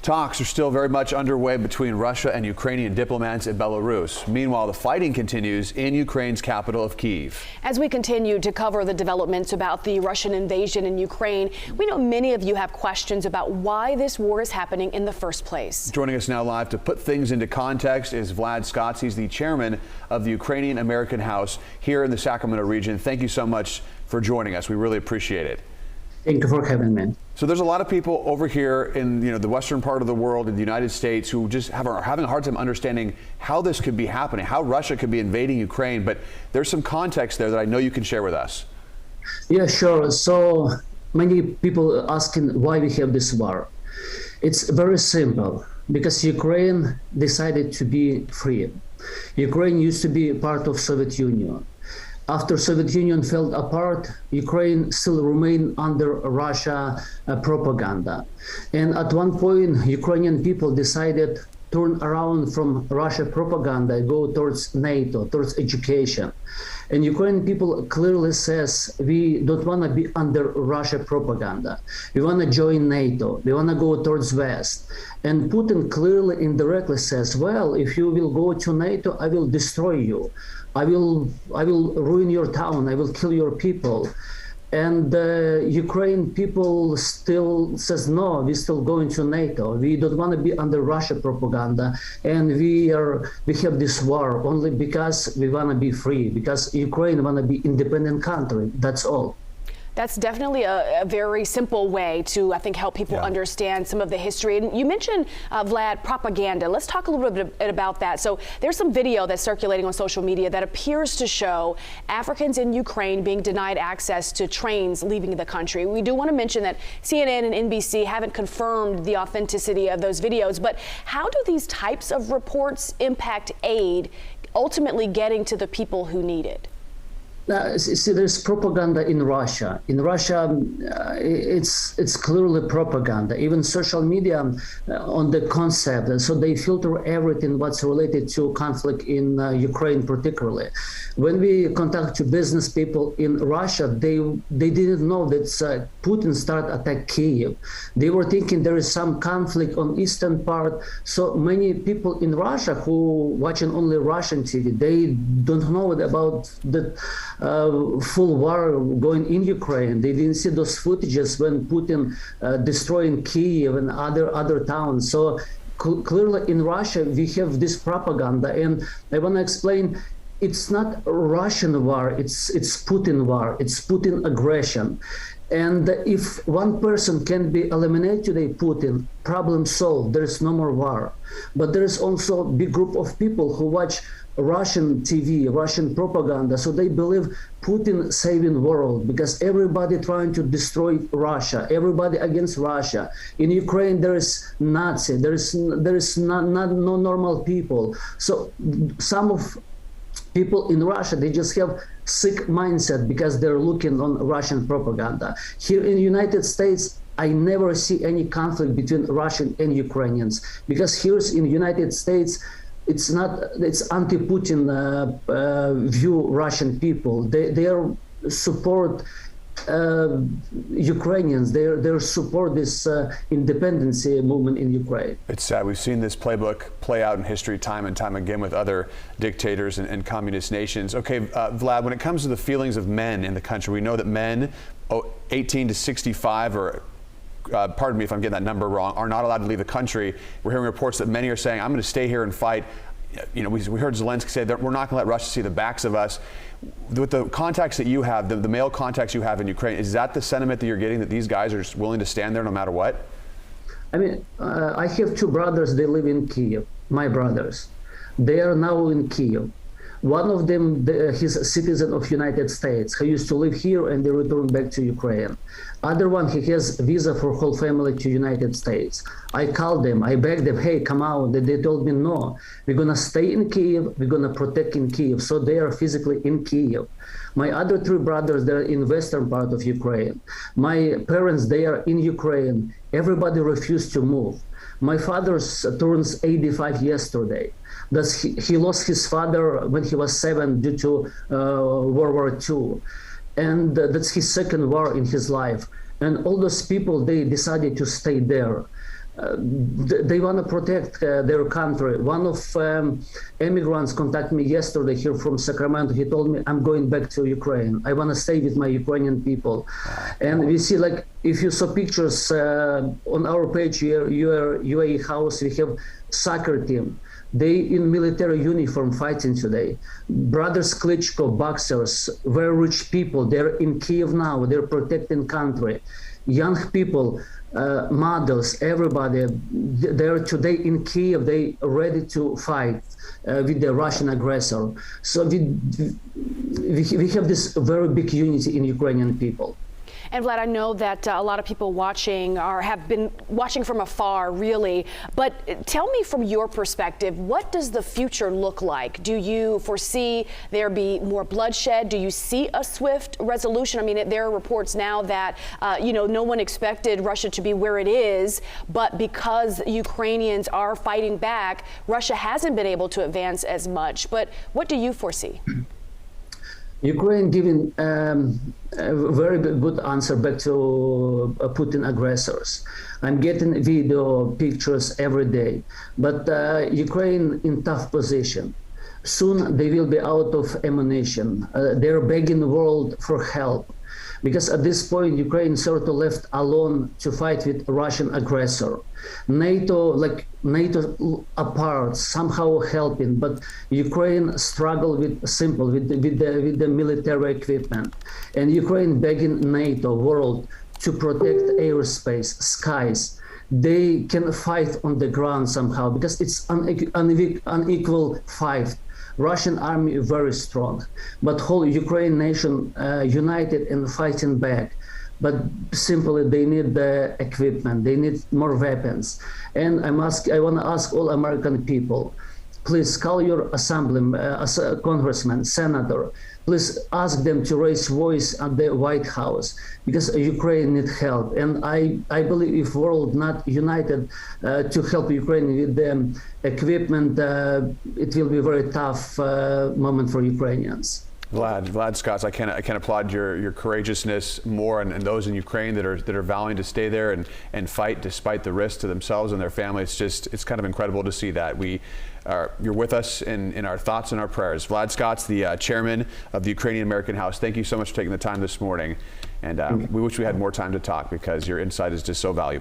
Talks are still very much underway between Russia and Ukrainian diplomats in Belarus. Meanwhile, the fighting continues in Ukraine's capital of Kyiv. As we continue to cover the developments about the Russian invasion in Ukraine, we know many of you have questions about why this war is happening in the first place. Joining us now live to put things into context is Vlad Scotts. He's the chairman of the Ukrainian American House here in the Sacramento region. Thank you so much for joining us. We really appreciate it. Thank you for having me. So there's a lot of people over here in the western part of the world, in the United States, who just are having a hard time understanding how this could be happening, how Russia could be invading Ukraine. But there's some context there that I know you can share with us. Yeah, sure. So many people asking why we have this war. It's very simple, because Ukraine decided to be free. Ukraine used to be part of Soviet Union. After Soviet Union fell apart, Ukraine still remained under Russia propaganda. And at one point, Ukrainian people decided turn around from Russia propaganda, go towards NATO, towards education. And Ukrainian people clearly says, we don't want to be under Russia propaganda. We want to join NATO. We want to go towards West. And Putin clearly, indirectly says, well, if you will go to NATO, I will destroy you. I will ruin your town. I will kill your people. And Ukraine people still says, no, we're still going to NATO. We don't want to be under Russia propaganda. And we have this war only because we want to be free, because Ukraine want to be independent country. That's all. That's definitely a very simple way to, I think, help people understand some of the history. And you mentioned, Vlad, propaganda. Let's talk a little bit about that. So there's some video that's circulating on social media that appears to show Africans in Ukraine being denied access to trains leaving the country. We do want to mention that CNN and NBC haven't confirmed the authenticity of those videos, but how do these types of reports impact aid ultimately getting to the people who need it? See, there's propaganda in Russia. In Russia, it's clearly propaganda. Even social media on the concept, so they filter everything what's related to conflict in Ukraine, particularly. When we contact to business people in Russia, they didn't know that Putin started attack Kyiv. They were thinking there is some conflict on eastern part. So many people in Russia who watching only Russian TV, they don't know about the full war going in Ukraine. They didn't see those footages when Putin destroying Kyiv and other towns. So clearly in Russia we have this propaganda, and I want to explain. It's not a Russian war. It's Putin war. It's Putin aggression. And if one person can be eliminated today, Putin, problem solved. There is no more war. But there is also a big group of people who watch Russian TV, Russian propaganda, so they believe Putin saving world, because everybody trying to destroy Russia, everybody against Russia. In Ukraine there is Nazi, there is no normal people. So some of people in Russia, they just have sick mindset because they're looking on Russian propaganda. Here in the United States, I never see any conflict between Russian and Ukrainians, because here in the United States, it's anti-Putin view Russian people. They are support Ukrainians. They support this independence movement in Ukraine. It's sad. We've seen this playbook play out in history time and time again with other dictators and communist nations. Okay, Vlad, when it comes to the feelings of men in the country, we know that men 18 to 65 or pardon me if I'm getting that number wrong, are not allowed to leave the country. We're hearing reports that many are saying, I'm going to stay here and fight. We heard Zelensky say that we're not going to let Russia see the backs of us. With the contacts that you have, the male contacts you have in Ukraine, is that the sentiment that you're getting, that these guys are willing to stand there no matter what? I mean, I have two brothers, they live in Kyiv, my brothers. They are now in Kyiv. One of them, he's a citizen of United States. He used to live here and they returned back to Ukraine. Other one, he has visa for whole family to United States. I called them, I begged them, hey, come out. They told me, no, we're gonna stay in Kyiv, we're gonna protect in Kyiv. So they are physically in Kyiv. My other three brothers, they're in western part of Ukraine. My parents, they are in Ukraine. Everybody refused to move. My father turns 85 yesterday. He lost his father when he was 7 due to World War II. And that's his second war in his life. And all those people, they decided to stay there. they want to protect their country. One of immigrants contacted me yesterday here from Sacramento. He told me, I'm going back to Ukraine. I want to stay with my Ukrainian people. And we see, like, if you saw pictures on our page here, your UAE house, we have soccer team. They in military uniform fighting today. Brothers Klitschko, boxers, very rich people. They're in Kiev now. They're protecting country. Young people, models, everybody, they're today in Kiev. They are ready to fight with the Russian aggressor. So we have this very big unity in Ukrainian people. And Vlad, I know that a lot of people watching have been watching from afar, really. But tell me from your perspective, what does the future look like? Do you foresee there be more bloodshed? Do you see a swift resolution? I mean, there are reports now that, no one expected Russia to be where it is, but because Ukrainians are fighting back, Russia hasn't been able to advance as much. But what do you foresee? Ukraine giving a very good answer back to Putin aggressors. I'm getting video pictures every day, but Ukraine in tough position. Soon they will be out of ammunition. They're begging the world for help. Because at this point, Ukraine sort of left alone to fight with Russian aggressor. NATO apart, somehow helping, but Ukraine struggle with the military equipment. And Ukraine begging NATO, world, to protect airspace, skies. They can fight on the ground somehow, because it's unequal fight. Russian army very strong, but whole Ukraine nation united and fighting back. But simply they need the equipment, they need more weapons. And I want to ask all American people, please call your assembly, congressman, senator, please ask them to raise voice at the White House, because Ukraine needs help. And I believe if world not united to help Ukraine with the equipment, it will be a very tough moment for Ukrainians. Vlad Scotts, I can't applaud your courageousness more, and those in Ukraine that are vowing to stay there and fight despite the risk to themselves and their family. It's kind of incredible to see that. You're with us in our thoughts and our prayers. Vlad Scotts, the chairman of the Ukrainian American House, thank you so much for taking the time this morning. And we wish we had more time to talk, because your insight is just so valuable.